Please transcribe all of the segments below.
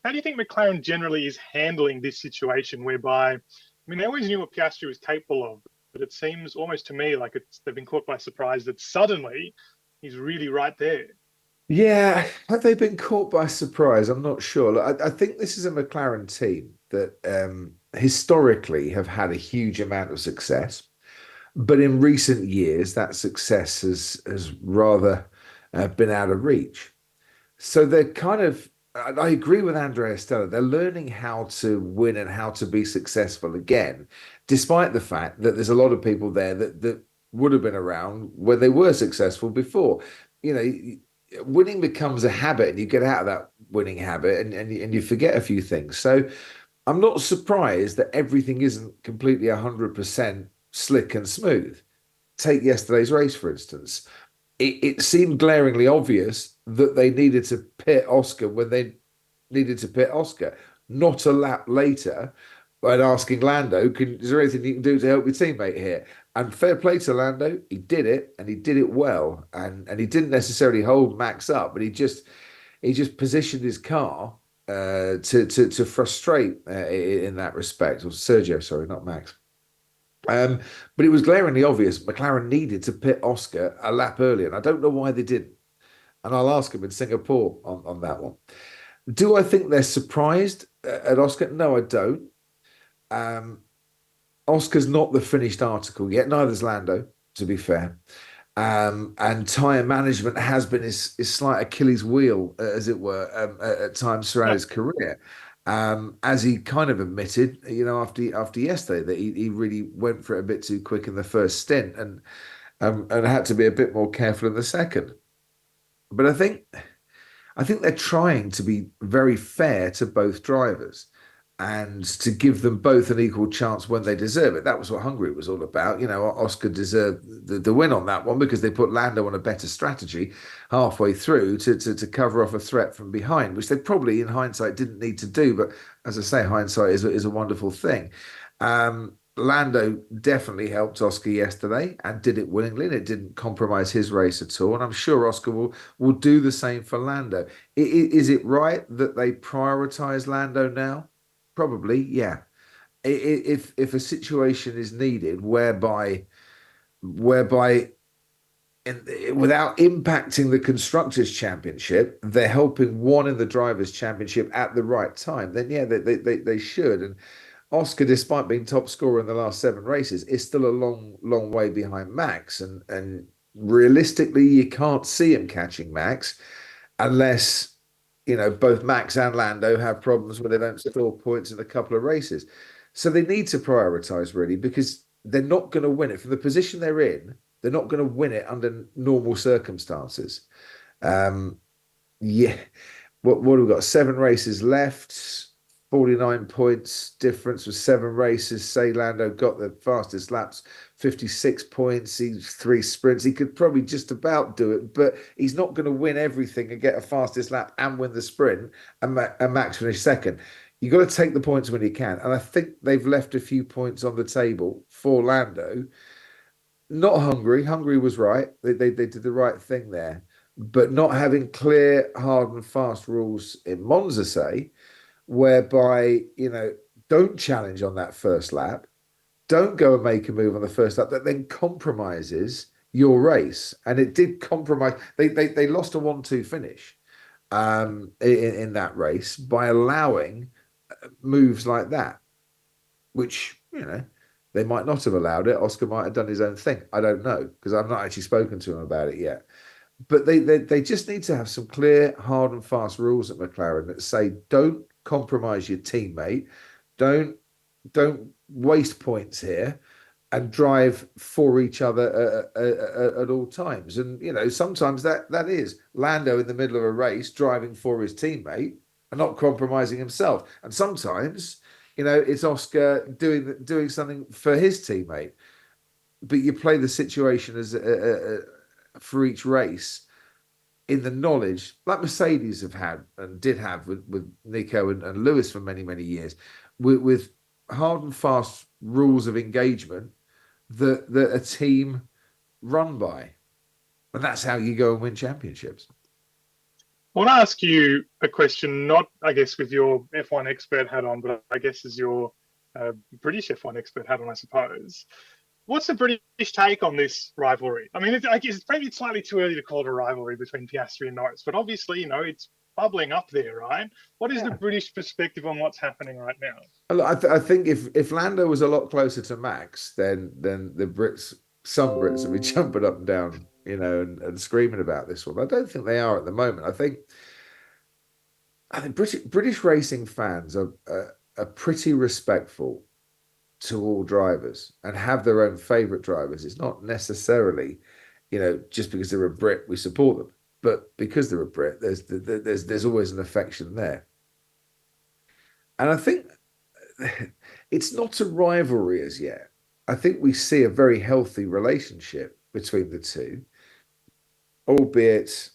how do you think McLaren generally is handling this situation whereby, I mean, they always knew what Piastri was capable of, but it seems almost to me like they've been caught by surprise that suddenly he's really right there. Yeah, have they been caught by surprise? I'm not sure. Look, I think this is a McLaren team that historically have had a huge amount of success, but in recent years that success has rather been out of reach. So they're kind of, I agree with Andrea Stella. They're learning how to win and how to be successful again, despite the fact that there's a lot of people there that would have been around when they were successful before. You know, winning becomes a habit, and you get out of that winning habit, and you forget a few things. So I'm not surprised that everything isn't completely 100% slick and smooth. Take yesterday's race, for instance. It seemed glaringly obvious that they needed to pit Oscar when they needed to pit Oscar, not a lap later, and asking Lando, is there anything you can do to help your teammate here? And fair play to Lando, he did it, and he did it well, and he didn't necessarily hold Max up, but he just positioned his car to frustrate in that respect, or Sergio, sorry, not Max. Um, but it was glaringly obvious McLaren needed to pit Oscar a lap earlier, and I don't know why they didn't. And I'll ask him in Singapore on that one. Do I think they're surprised at Oscar? No, I don't. Um, Oscar's not the finished article yet. Neither's Lando, to be fair. And tyre management has been his slight Achilles wheel, as it were, at times throughout his career. As he kind of admitted, after yesterday, that he really went for it a bit too quick in the first stint and had to be a bit more careful in the second. But I think they're trying to be very fair to both drivers and to give them both an equal chance when they deserve it. That was what Hungary was all about. Oscar deserved the win on that one because they put Lando on a better strategy halfway through to cover off a threat from behind, which they probably, in hindsight, didn't need to do. But as I say, hindsight is a wonderful thing. Lando definitely helped Oscar yesterday and did it willingly, and it didn't compromise his race at all. And I'm sure Oscar will do the same for Lando. Is it right that they prioritize Lando now? Probably, yeah. If a situation is needed whereby without impacting the constructors championship, they're helping one in the drivers championship at the right time, then yeah, they should. And Oscar, despite being top scorer in the last 7 races, is still a long way behind Max. And realistically, you can't see him catching Max unless both Max and Lando have problems where they don't score points in a couple of races. So they need to prioritize really because they're not going to win it from the position they're in. They're not going to win it under normal circumstances. Um, yeah, what have we got? 7 races left. 49 points difference with 7 races. Say Lando got the fastest laps, 56 points. He's 3 sprints. He could probably just about do it, but he's not going to win everything and get a fastest lap and win the sprint and Max finish second. You've got to take the points when you can. And I think they've left a few points on the table for Lando. Not Hungary. Hungary was right. They did the right thing there. But not having clear, hard and fast rules in Monza, say, whereby, don't challenge on that first lap, don't go and make a move on the first lap that then compromises your race. And it did compromise. They lost a 1-2 finish in that race by allowing moves like that, which, they might not have allowed it. Oscar might have done his own thing. I don't know because I've not actually spoken to him about it yet. But they just need to have some clear, hard and fast rules at McLaren that say don't compromise your teammate, don't waste points here, and drive for each other at all times. And sometimes that is Lando in the middle of a race driving for his teammate and not compromising himself. And sometimes it's Oscar doing something for his teammate. But you play the situation as for each race in the knowledge, like Mercedes have had and did have with Nico and Lewis for many years, with hard and fast rules of engagement that a team run by. And that's how you go and win championships. I want to ask you a question, not, I guess, with your F1 expert hat on, but I guess as your British F1 expert hat on, I suppose. What's the British take on this rivalry? I mean, I guess maybe it's slightly too early to call it a rivalry between Piastri and Norris, but obviously, it's bubbling up there, right? What is the Yeah. British perspective on what's happening right now? I think if Lando was a lot closer to Max, then the Brits, some Brits, would be jumping up and down, and screaming about this one. I don't think they are at the moment. I think British racing fans are pretty respectful to all drivers and have their own favorite drivers. It's not necessarily, just because they're a Brit, we support them, but because they're a Brit, there's always an affection there. And I think it's not a rivalry as yet. I think we see a very healthy relationship between the two, albeit,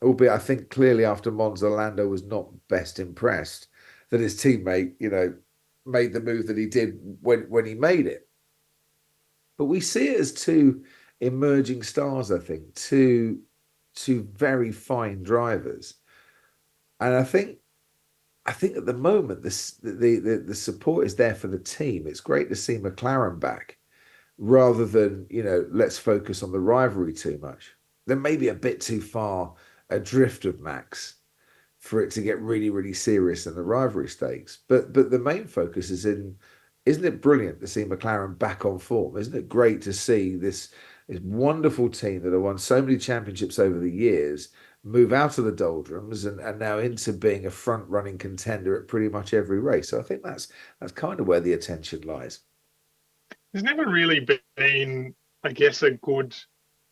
albeit I think clearly after Monza, Lando was not best impressed that his teammate, made the move that he did when he made it. But we see it as two emerging stars, I think, two very fine drivers. And I think at the moment the support is there for the team. It's great to see McLaren back rather than, let's focus on the rivalry too much. They may be a bit too far adrift of Max for it to get really, really serious in the rivalry stakes. But the main focus is in, isn't it brilliant to see McLaren back on form? Isn't it great to see this wonderful team that have won so many championships over the years move out of the doldrums and now into being a front running contender at pretty much every race? So I think that's kind of where the attention lies. There's never really been, I guess, a good,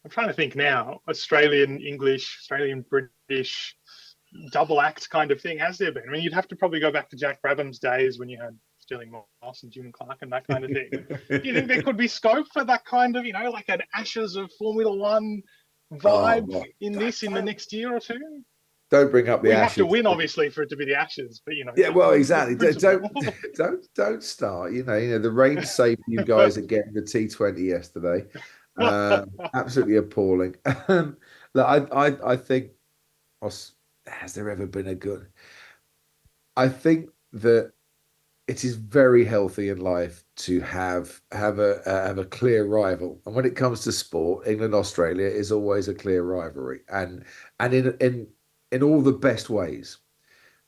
I'm trying to think now, Australian English, Australian British double act kind of thing, has there been? I mean, you'd have to probably go back to Jack Brabham's days when you had Stirling Moss and Jim Clark and that kind of thing. Do you think there could be scope for that kind of, like an Ashes of Formula One Oh, vibe well, in this in the next year or two? don't bring up the We have to Ashes. win, obviously, for it to be the Ashes, but Yeah, well, the exactly. principle. Don't start. The rain saved you guys again. The T20 yesterday, absolutely appalling. Look, I think has there ever been a good? I think that it is very healthy in life to have a clear rival, and when it comes to sport, England Australia is always a clear rivalry, and in all the best ways,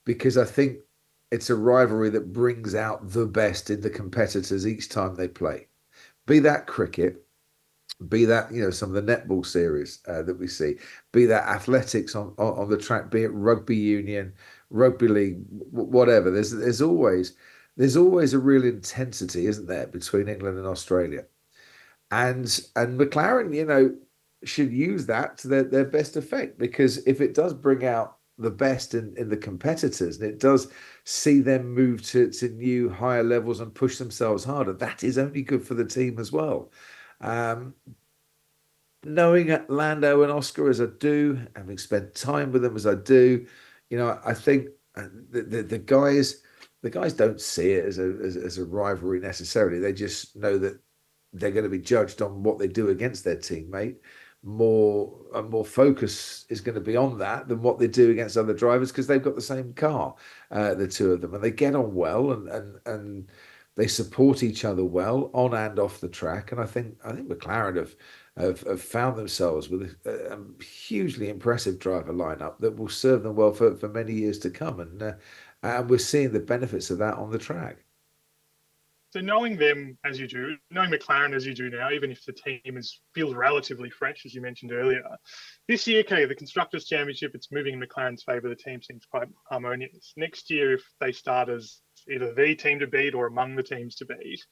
because I think it's a rivalry that brings out the best in the competitors each time they play. Be that cricket, be that some of the netball series that we see, be that athletics on the track, be it rugby union, rugby league, whatever. There's always a real intensity, isn't there, between England and Australia, and McLaren, should use that to their best effect, because if it does bring out the best in the competitors and it does see them move to new higher levels and push themselves harder, that is only good for the team as well. Um, Knowing Lando and Oscar as I do, having spent time with them as I do, I think the guys don't see it as a rivalry necessarily. They just know that they're going to be judged on what they do against their teammate. More focus is going to be on that than what they do against other drivers, because they've got the same car, the two of them, and they get on well, and they support each other well on and off the track. And I think McLaren have found themselves with a hugely impressive driver lineup that will serve them well for many years to come, and we're seeing the benefits of that on the track. So knowing them as you do, knowing McLaren as you do now, even if the team feels relatively fresh, as you mentioned earlier, this year, okay, the Constructors' Championship, it's moving in McLaren's favour. The team seems quite harmonious. Next year, if they start as either the team to beat or among the teams to beat,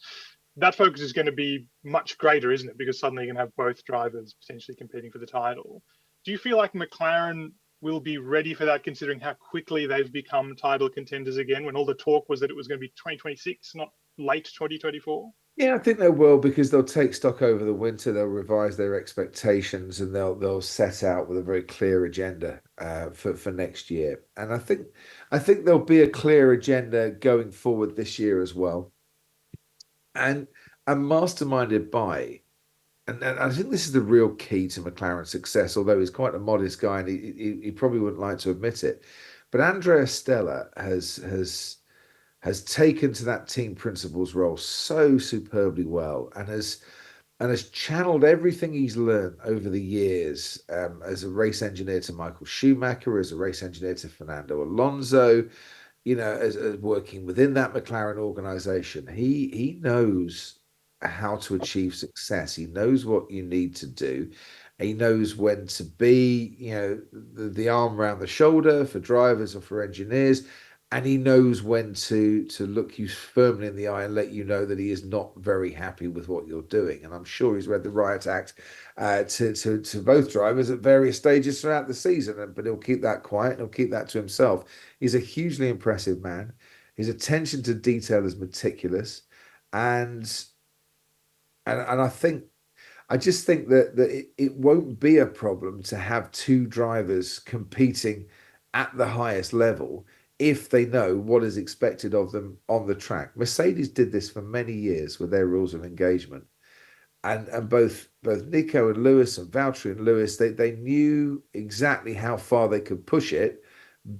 that focus is going to be much greater, isn't it? Because suddenly you're going to have both drivers potentially competing for the title. Do you feel like McLaren will be ready for that, considering how quickly they've become title contenders again, when all the talk was that it was going to be 2026, not late 2024? Yeah, I think they will, because they'll take stock over the winter. They'll revise their expectations, and they'll set out with a very clear agenda for next year. And I think there'll be a clear agenda going forward this year as well, and masterminded by and I think this is the real key to McLaren's success, although he's quite a modest guy and he probably wouldn't like to admit it. But Andrea Stella has taken to that team principals role so superbly well and has channeled everything he's learned over the years as a race engineer to Michael Schumacher, as a race engineer to Fernando Alonso, as working within that McLaren organization. He knows how to achieve success. He knows what you need to do. He knows when to be, the arm around the shoulder for drivers or for engineers, and he knows when to look you firmly in the eye and let you know that he is not very happy with what you're doing. And I'm sure he's read the riot act to both drivers at various stages throughout the season, but he'll keep that quiet and he'll keep that to himself. He's a hugely impressive man. His attention to detail is meticulous, and and I just think that it won't be a problem to have two drivers competing at the highest level if they know what is expected of them on the track. Mercedes did this for many years with their rules of engagement. And both Nico and Lewis and Valtteri and Lewis, they knew exactly how far they could push it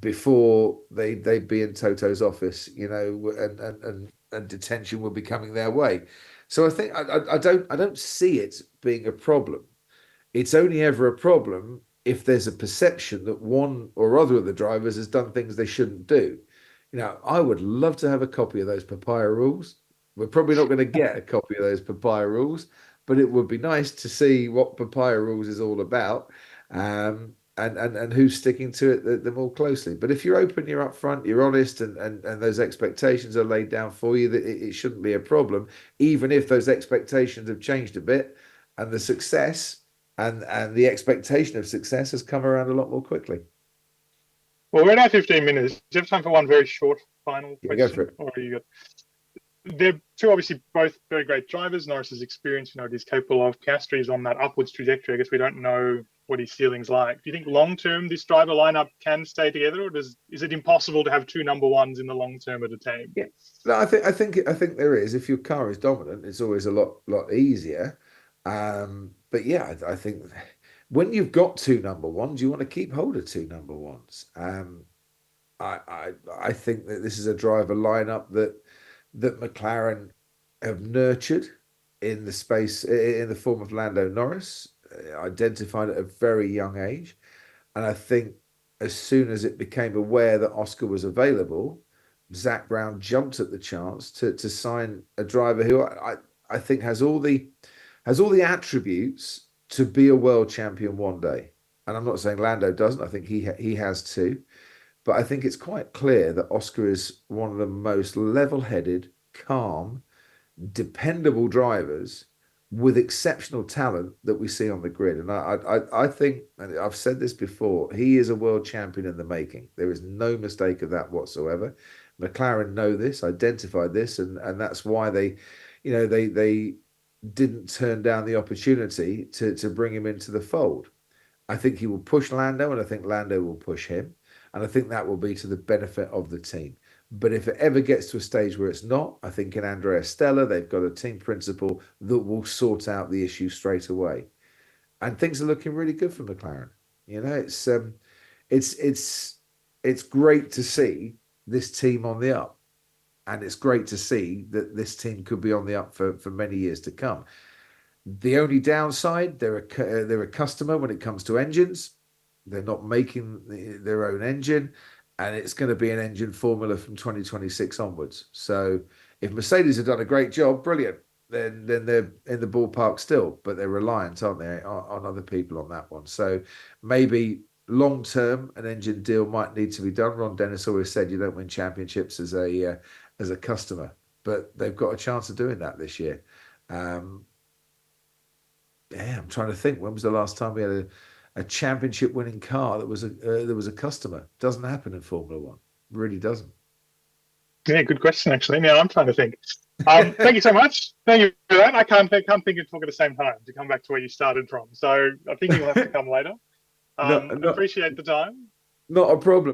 before they'd be in Toto's office, and detention would be coming their way. So I think I don't see it being a problem. It's only ever a problem if there's a perception that one or other of the drivers has done things they shouldn't do. I would love to have a copy of those papaya rules. We're probably not going to get a copy of those papaya rules, but it would be nice to see what papaya rules is all about, and who's sticking to it the more closely. But if you're open, you're upfront, you're honest, and those expectations are laid down for you, that it shouldn't be a problem, even if those expectations have changed a bit, and the success and the expectation of success has come around a lot more quickly. Well, we're now 15 minutes. Do you have time for one very short final Yeah, question? go for it. Or are you good? They're two obviously both very great drivers. Norris's experience, what he's capable of. Piastri is on that upwards trajectory. I guess we don't know what his ceiling's like. Do you think long term this driver lineup can stay together, or is it impossible to have two number ones in the long term at a team? Yeah, no, I think there is. If your car is dominant, it's always a lot easier. But yeah, I think when you've got two number ones, you want to keep hold of two number ones. I think that this is a driver lineup that McLaren have nurtured in the form of Lando Norris, identified at a very young age, and I think as soon as it became aware that Oscar was available, Zak Brown jumped at the chance to sign a driver who I think has all the attributes to be a world champion one day. And I'm not saying Lando doesn't. I think he has too. But I think it's quite clear that Oscar is one of the most level-headed, calm, dependable drivers with exceptional talent that we see on the grid. And I think, and I've said this before, he is a world champion in the making. There is no mistake of that whatsoever. McLaren know this, identified this, and that's why they didn't turn down the opportunity to bring him into the fold. I think he will push Lando, and I think Lando will push him. And I think that will be to the benefit of the team. But if it ever gets to a stage where it's not, I think in Andrea Stella, they've got a team principal that will sort out the issue straight away. And things are looking really good for McLaren. It's great to see this team on the up. And it's great to see that this team could be on the up for many years to come. The only downside, they're a customer when it comes to engines. They're not making their own engine, and it's going to be an engine formula from 2026 onwards. So if Mercedes have done a great job, brilliant, then they're in the ballpark still, but they're reliant, aren't they, on other people on that one. So maybe long term, an engine deal might need to be done. Ron Dennis always said you don't win championships as a customer, but they've got a chance of doing that this year. I'm trying to think. When was the last time we had a championship winning car that was a customer? Doesn't happen in Formula One. Really doesn't. Yeah, good question actually. Now I'm trying to think. Thank you so much. Thank you for that. I can't think and talk at the same time to come back to where you started from. So I think you'll have to come later. No, Appreciate the time. not a problem.